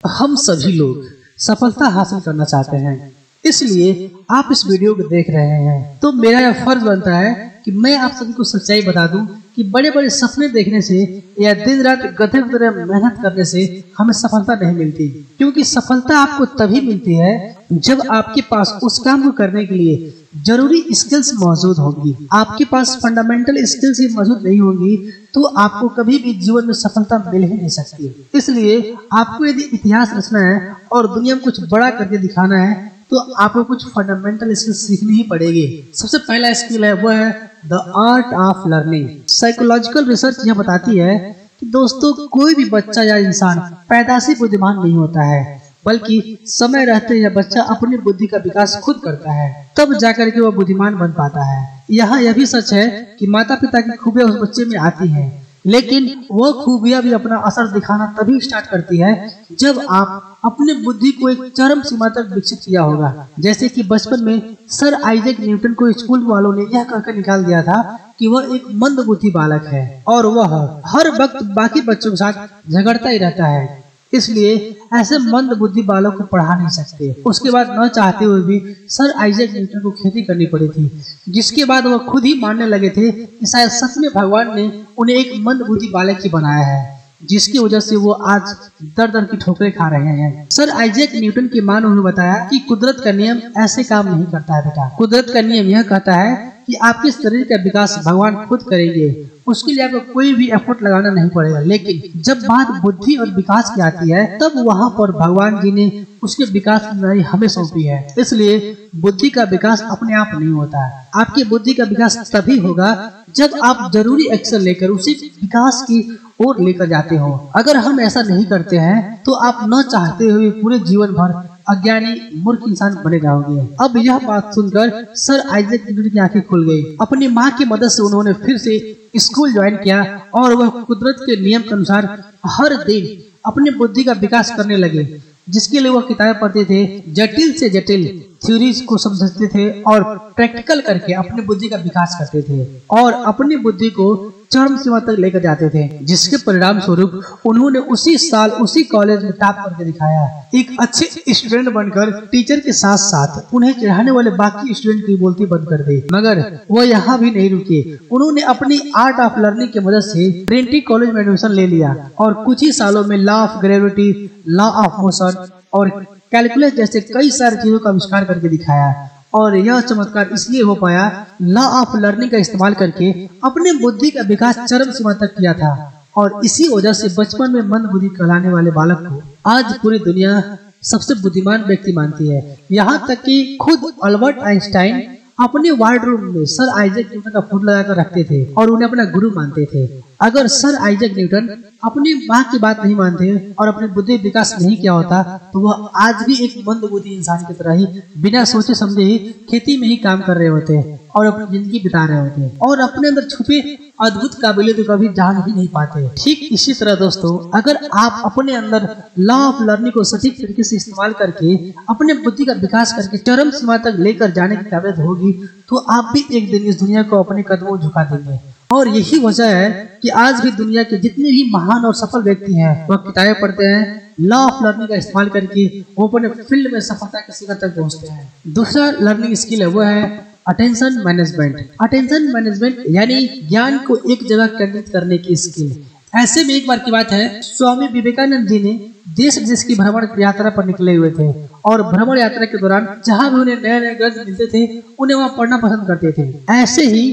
हम सभी लोग सफलता हासिल करना चाहते हैं, इसलिए आप इस वीडियो को देख रहे हैं। तो मेरा यह फर्ज बनता है कि मैं आप सभी को सच्चाई बता दूं कि बड़े बड़े सपने देखने से या दिन रात गधे की तरह मेहनत करने से हमें सफलता नहीं मिलती। क्योंकि सफलता आपको तभी मिलती है जब आपके पास उस काम को करने के लिए जरूरी स्किल्स मौजूद होगी। आपके पास फंडामेंटल स्किल्स ही मौजूद नहीं होंगी तो आपको कभी भी जीवन में सफलता मिल ही नहीं सकती। इसलिए आपको यदि इतिहास रचना है और दुनिया में कुछ बड़ा करके दिखाना है तो आपको कुछ फंडामेंटल स्किल्स सीखनी ही पड़ेगी। सबसे पहला स्किल है वह है the art of learning. Psychological research यह बताती है कि दोस्तों कोई भी बच्चा या इंसान पैदाइशी बुद्धिमान नहीं होता है, बल्कि समय रहते यह बच्चा अपनी बुद्धि का विकास खुद करता है, तब जाकर के वह बुद्धिमान बन पाता है। यहाँ यह भी सच है कि माता पिता की खूबियां उस बच्चे में आती हैं, लेकिन वह खूबियां भी अपना असर दिखाना तभी स्टार्ट करती है जब आप अपने बुद्धि को एक चरम सीमा तक विकसित किया होगा। जैसे कि बचपन में सर आइजैक न्यूटन को स्कूल वालों ने यह कहकर निकाल दिया था कि वह एक मंद बुद्धि बालक है और वह हर वक्त बाकी बच्चों के साथ झगड़ता ही रहता है, इसलिए ऐसे मंद बुद्धि बालक को पढ़ा नहीं सकते। उसके बाद न चाहते हुए भी सर आइजैक न्यूटन को खेती करनी पड़ी थी, जिसके बाद वह खुद ही मानने लगे थे कि शायद सच में भगवान ने उन्हें एक मंद बुद्धि बालक ही बनाया है, जिसकी वजह से वो आज दर दर की ठोकरें खा रहे हैं। सर आइजैक न्यूटन की मां ने उन्हें बताया कि कुदरत का नियम ऐसे काम नहीं करता है बेटा। कुदरत का नियम यह कहता है कि आपके शरीर का विकास भगवान खुद करेंगे, उसके लिए आपको कोई भी एफर्ट लगाना नहीं पड़ेगा। लेकिन जब बात बुद्धि और विकास की आती है तब वहाँ पर भगवान जी ने उसके विकास की जिम्मेदारी हमें सौंपी है। इसलिए बुद्धि का विकास अपने आप नहीं होता है। आपकी बुद्धि का विकास तभी होगा जब आप जरूरी एक्शन लेकर उसे विकास की ओर लेकर जाते हो। अगर हम ऐसा नहीं करते हैं तो आप न चाहते हुए पूरे जीवन भर अज्ञानी मूर्ख इंसान बने जाओगे। अब यह बात सुनकर सर आइजैक न्यूटन की आंखें खुल गई। अपनी माँ की मदद से उन्होंने फिर से स्कूल ज्वाइन किया और वह कुदरत के नियम के अनुसार हर दिन अपनी बुद्धि का विकास करने लगे, जिसके लिए वह किताबें पढ़ते थे, जटिल से जटिल थ्योरीज को समझते थे और प्रैक्टिकल करके अपनी बुद्धि का विकास करते थे और अपनी बुद्धि को चरम सीमा तक लेकर जाते थे, जिसके परिणाम स्वरूप उन्होंने उसी साल उसी कॉलेज में टॉप करके दिखाया। एक अच्छे स्टूडेंट बनकर टीचर के साथ साथ उन्हें चढ़ाने वाले बाकी स्टूडेंट की बोलती बंद कर दी। मगर वो यहाँ भी नहीं रुके, उन्होंने अपनी आर्ट ऑफ लर्निंग की मदद से ट्रिनिटी कॉलेज में एडमिशन ले लिया और कुछ ही सालों में law of gravity, law of motion और कैलकुलस जैसे कई सारी चीजों का आविष्कार करके दिखाया। और यह चमत्कार इसलिए हो पाया, लॉ ऑफ लर्निंग का इस्तेमाल करके अपने बुद्धि का विकास चरम सीमा तक किया था और इसी वजह से बचपन में मंद बुद्धि कहलाने वाले बालक को आज पूरी दुनिया सबसे बुद्धिमान व्यक्ति मानती है। यहाँ तक कि खुद अल्बर्ट आइंस्टाइन अपने वार्डरूम में सर आइजैक न्यूटन का फोटो लगाकर रखते थे और उन्हें अपना गुरु मानते थे। अगर सर आइजैक न्यूटन अपनी माँ की बात नहीं मानते और अपने बुद्धि विकास नहीं किया होता तो वह आज भी एक मंद बुद्धि इंसान की तरह ही बिना सोचे समझे ही खेती में ही काम कर रहे होते और अपनी जिंदगी बिता रहे होते और अपने अंदर छुपे अद्भुत काबिलियत को कभी जान ही नहीं पाते। ठीक इसी तरह दोस्तों, अगर आप अपने अंदर लॉ ऑफ लर्निंग को सटीक तरीके से इस्तेमाल करके अपने बुद्धि का विकास करके चरम सीमा तक लेकर जाने की काबिलियत होगी तो आप भी एक दिन इस दुनिया को अपने कदमों झुका देंगे। और यही वजह है कि आज भी दुनिया के जितने भी महान और सफल व्यक्ति हैं वह किताबें पढ़ते हैं, लॉ ऑफ लर्निंग का इस्तेमाल करके वो अपने फील्ड में सफलता की शिखर तक पहुंचते हैं। दूसरा लर्निंग स्किल है वो है अटेंशन मैनेजमेंट। अटेंशन मैनेजमेंट यानी ज्ञान को एक जगह केंद्रित करने की स्किल। ऐसे में एक बार की बात है, स्वामी विवेकानंद जी ने देश विदेश की भ्रमण यात्रा पर निकले हुए थे और भ्रमण यात्रा के दौरान जहाँ भी उन्हें नए नए ग्रंथ मिलते थे उन्हें वहाँ पढ़ना पसंद करते थे। ऐसे ही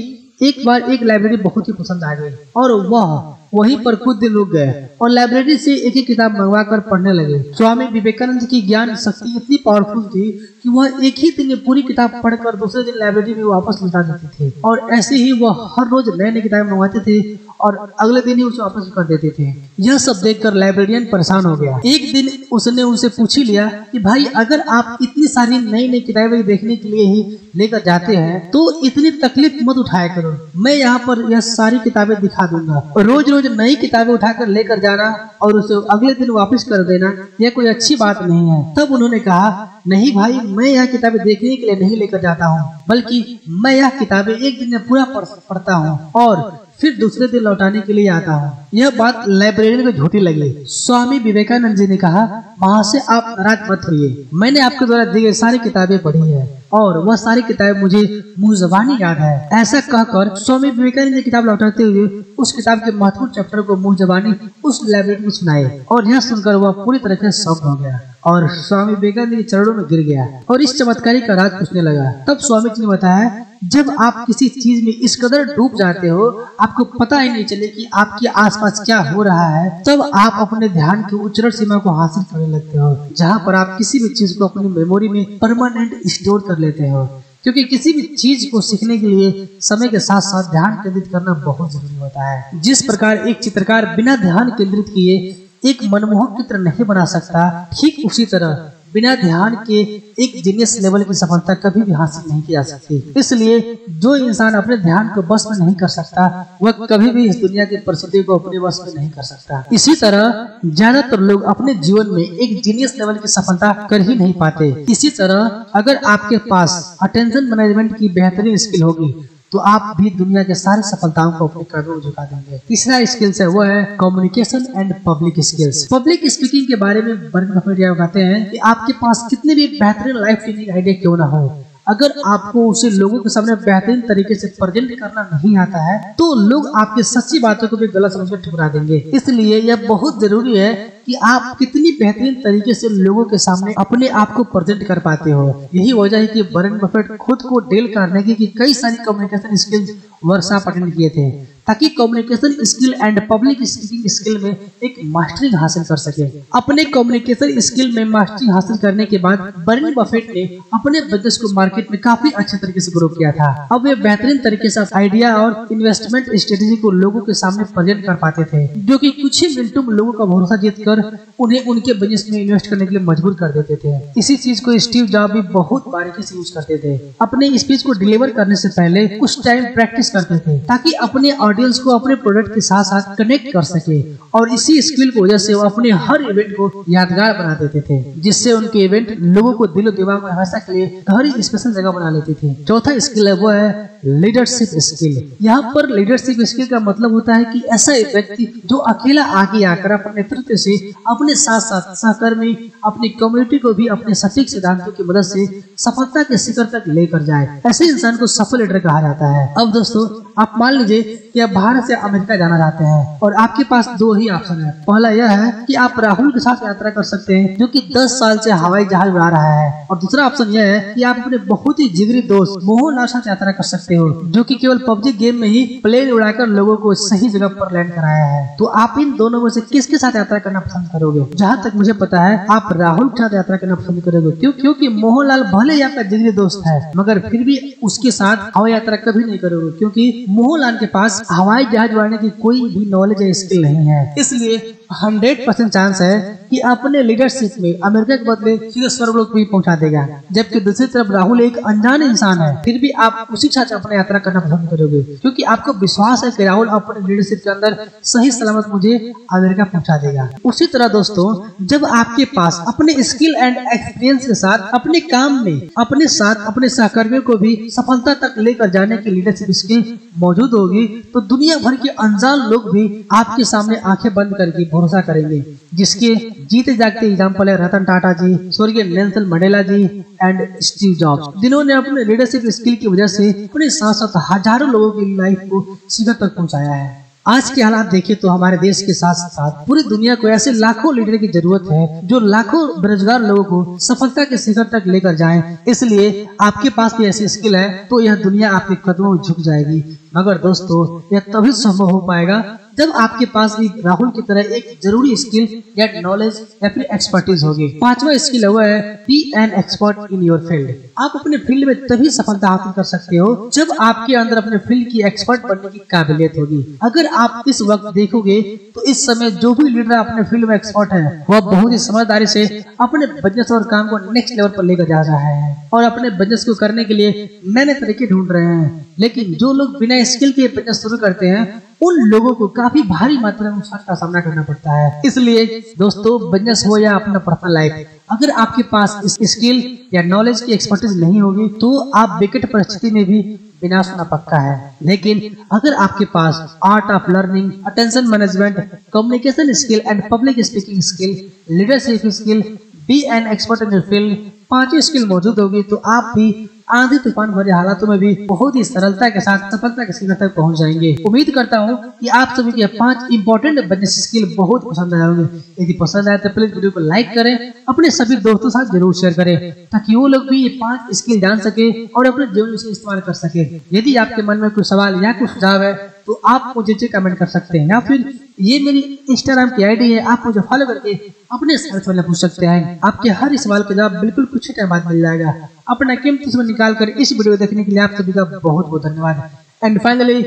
एक बार एक लाइब्रेरी बहुत ही पसंद आ गई और वह वहीं पर कुछ दिन रुक गए और लाइब्रेरी से एक ही किताब मंगवा कर पढ़ने लगे। स्वामी विवेकानंद की ज्ञान शक्ति इतनी पावरफुल थी कि वह एक ही दिन में पूरी किताब पढ़कर दूसरे दिन लाइब्रेरी में वापस लौटा देते थे और ऐसे ही वह हर रोज नए नए किताबें मंगवाते थे और अगले दिन ही उसे वापस कर देते थे। यह सब देखकर लाइब्रेरियन परेशान हो गया। एक दिन उसने उनसे पूछ ही लिया कि भाई अगर आप इतनी सारी नई नई किताबें देखने के लिए ही लेकर जाते हैं तो इतनी तकलीफ मत उठाया करो, मैं यहाँ पर यह सारी किताबें दिखा दूंगा। रोज रोज नई किताबें उठाकर लेकर जाना और उसे अगले दिन वापस कर देना यह कोई अच्छी बात नहीं है। तब उन्होंने कहा, नहीं भाई, मैं यह किताबें देखने के लिए नहीं लेकर जाता हूँ, बल्कि मैं यह किताबें एक दिन में पूरा पढ़ता हूँ और फिर दूसरे दिन लौटाने के लिए आता हूँ। यह बात लाइब्रेरियन को झूठी लगी। स्वामी विवेकानंद जी ने कहा, वहाँ से आप नाराज मत होइए, मैंने आपके द्वारा दी गई सारी किताबें पढ़ी है और वह सारी किताबें मुझे मुँह ज़बानी याद है। ऐसा कहकर स्वामी विवेकानंद जी किताब लौटाते हुए उस किताब के महत्वपूर्ण चैप्टर को मुँह ज़बानी उस लाइब्रेरियन को सुनाए और यह सुनकर वह पूरी तरह से शॉक हो गया और स्वामी विवेकानंद के चरणों में गिर गया और इस चमत्कारी का राज पूछने लगा। तब स्वामी जी ने बताया, जब आप किसी चीज में इस कदर डूब जाते हो, आपको पता ही नहीं चले कि आपके आसपास क्या हो रहा है, तब आप अपने ध्यान की उच्चतर सीमा को हासिल करने लगते हो, जहाँ पर आप किसी भी चीज को अपनी मेमोरी में परमानेंट स्टोर कर लेते हो। क्योंकि किसी भी चीज को सीखने के लिए समय के साथ साथ ध्यान केंद्रित करना बहुत जरूरी होता है। जिस प्रकार एक चित्रकार बिना ध्यान केंद्रित किए एक मनमोहक चित्र नहीं बना सकता, ठीक उसी तरह बिना ध्यान के एक जीनियस लेवल की सफलता कभी भी हासिल नहीं की जा सकती। इसलिए जो इंसान अपने ध्यान को बस में नहीं कर सकता, वह कभी भी इस दुनिया की परिस्थिति को अपने बस में नहीं कर सकता। इसी तरह ज्यादातर लोग अपने जीवन में एक जीनियस लेवल की सफलता कर ही नहीं पाते। इसी तरह अगर आपके पास अटेंशन मैनेजमेंट की बेहतरीन स्किल होगी तो आप भी दुनिया के सारी सफलताओं को अपने कदमों में झुका देंगे। तीसरा स्किल्स है वो है communication and public skills. Public speaking के बारे में वॉरेन बफेट बताते हैं कि आपके पास कितने भी बेहतरीन लाइफ चेंजिंग आइडिया क्यों ना हो, अगर आपको उसे लोगों के सामने बेहतरीन तरीके से प्रेजेंट करना नहीं आता है तो लोग आपकी सच्ची बातों को भी गलत समझकर ठुकरा देंगे। इसलिए यह बहुत जरूरी है कि आप कितनी बेहतरीन तरीके से लोगों के सामने अपने आप को प्रेजेंट कर पाते हो। यही वजह है कि वॉरेन बफेट खुद को डेल कार्नेगी की कई सारी कम्युनिकेशन स्किल्स वर्कशॉप अटेंड किए थे ताकि communication skill and public speaking skill में एक मास्टरिंग हासिल कर सके। अपने कम्युनिकेशन स्किल में मास्टरिंग हासिल करने के बाद वॉरेन बफेट ने अपने बिजनेस को मार्केट में काफी अच्छे तरीके से ग्रो किया था। अब वे बेहतरीन तरीके से आइडिया और इन्वेस्टमेंट स्ट्रेटेजी को लोगों के सामने प्रेजेंट कर पाते थे, जो कि कुछ ही मिनटों में लोगों का भरोसा जीतकर उन्हें उनके बिजनेस में इन्वेस्ट करने के लिए मजबूर कर देते थे। इसी चीज को स्टीव जॉब भी बहुत बारीकी से यूज करते थे। अपने स्पीच को डिलीवर करने से पहले कुछ टाइम प्रैक्टिस करते थे ताकि अपने ऑडियंस को अपने प्रोडक्ट के साथ साथ कनेक्ट कर सके और इसी स्किल की वजह से वो अपने हर इवेंट को यादगार बना देते थे, जिससे उनके इवेंट लोगों को दिलो दिमाग में हमेशा के लिए गहरी स्पेशल जगह बना लेती थी। चौथा स्किल है वो है लीडरशिप स्किल। यहाँ पर लीडरशिप स्किल का मतलब होता है कि ऐसा एक व्यक्ति जो अकेला आगे आकर अपने नेतृत्व से अपने साथ साथ सहकर्मी अपनी कम्युनिटी को भी अपने सटीक सिद्धांतों की मदद से सफलता के शिखर तक लेकर जाए, ऐसे इंसान को सफल लीडर कहा जाता है। अब दोस्तों आप मान लीजिए कि आप भारत से अमेरिका जाना चाहते हैं और आपके पास दो ही ऑप्शन है। पहला यह है कि आप राहुल के साथ यात्रा कर सकते हैं जो कि 10 साल से हवाई जहाज उड़ा रहा है, और दूसरा ऑप्शन यह है कि आप अपने बहुत ही जिगरी दोस्त मोहन लाल साथ यात्रा कर सकते हो जो कि केवल पबजी गेम में ही प्लेन उड़ाकर लोगों को सही जगह पर लैंड कराया है। तो आप इन दोनों में से किसके साथ यात्रा करना पसंद करोगे? जहाँ तक मुझे पता है आप राहुल के साथ यात्रा करना पसंद करोगे। क्यों? क्योंकि मोहनलाल भले ही आपका जिगरी दोस्त है मगर फिर भी उसके साथ हवाई यात्रा कभी नहीं करोगे, क्योंकि मोहनलाल के पास हवाई जहाज उड़ाने की कोई भी नॉलेज या स्किल नहीं है। इसलिए 100% चांस है कि अपने लीडरशिप में अमेरिका के बदले सीधे स्वर्गलोक भी पहुंचा देगा। जबकि दूसरी तरफ राहुल एक अनजान इंसान है, फिर भी आप उसी के साथ अपनी यात्रा करना पसंद करोगे क्योंकि आपको विश्वास है कि राहुल अपने लीडरशिप के अंदर सही सलामत मुझे अमेरिका पहुंचा देगा। उसी तरह दोस्तों, जब आपके पास अपने स्किल एंड एक्सपीरियंस के साथ अपने काम में अपने साथ अपने सहकर्मियों को भी सफलता तक लेकर जाने की लीडरशिप स्किल मौजूद होगी तो दुनिया भर के अनजान लोग भी आपके सामने आंखें बंद करके भरोसा करेंगे, जिसके जीते जागते एग्जाम्पल है रतन टाटा जी, स्वर्गीय Nelson Mandela ji and Steve Jobs, जिन्होंने अपने लीडरशिप स्किल की वजह से अपने साथ साथ हजारों लोगों की लाइफ को शिखर तक पहुंचाया है। आज के हालात देखें तो हमारे देश के साथ साथ पूरी दुनिया को ऐसे लाखों लीडर की जरूरत है जो लाखों बेरोजगार लोगों को सफलता के शिखर तक लेकर जाएं। इसलिए आपके पास भी ऐसी स्किल है तो यह दुनिया आपके कदमों में झुक जाएगी। मगर दोस्तों यह तभी संभव हो पाएगा जब आपके पास भी राहुल की तरह एक जरूरी स्किल या नॉलेज या फिर एक्सपर्टीज होगी। पांचवा स्किल है वो है be an expert in your field. आप अपने फील्ड में तभी सफलता हासिल कर सकते हो जब आपके अंदर अपने फील्ड की एक्सपर्ट बनने की काबिलियत होगी। अगर आप इस वक्त देखोगे तो इस समय जो भी लीडर अपने फील्ड में एक्सपर्ट है वह बहुत ही समझदारी से अपने बिजनेस और काम को नेक्स्ट लेवल पर लेकर जा रहा है और अपने बिजनेस को करने के लिए नए नए तरीके ढूंढ रहे हैं। लेकिन जो लोग बिना स्किल के बिजनेस शुरू करते हैं उन लोगों को काफी भारी मात्रा में नुकसान का सामना करना पड़ता है। इसलिए दोस्तों, बिजनेस हो या अपना पर्सनल लाइफ, अगर आपके पास इस स्किल या नॉलेज की एक्सपर्टीज नहीं होगी तो आप विकट परिस्थिति में भी बिना सुना पक्का है। लेकिन अगर आपके पास art of learning, attention management, communication skill and public speaking skill, leadership skill, be an expert in your field, 5 skill मौजूद होगी तो आप भी आंधी तूफान भरे हालातों में भी बहुत ही सरलता के साथ सफलता के शिखर तक पहुंच जाएंगे। उम्मीद करता हूं कि आप सभी के 5 इंपॉर्टेंट बिजनेस स्किल बहुत पसंद आए होंगे। यदि पसंद आए तो प्लीज वीडियो को लाइक करें, अपने सभी दोस्तों के साथ जरूर शेयर करें ताकि वो लोग भी ये 5 स्किल जान सके और अपने जीवन में इसे इस्तेमाल कर सके। यदि आपके मन में कोई सवाल या कोई सुझाव है तो आप मुझे कमेंट कर सकते हैं या फिर ये मेरी इंस्टाग्राम की आईडी है, आप मुझे फॉलो करके अपने सवाल में पूछ सकते हैं। आपके हर सवाल का जवाब बिल्कुल कुछ ही टाइम बाद मिल जाएगा। अपना कीमती समय निकाल कर इस वीडियो देखने के लिए आप सभी का बहुत बहुत धन्यवाद। And finally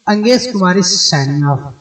Angesh Kumar signing off.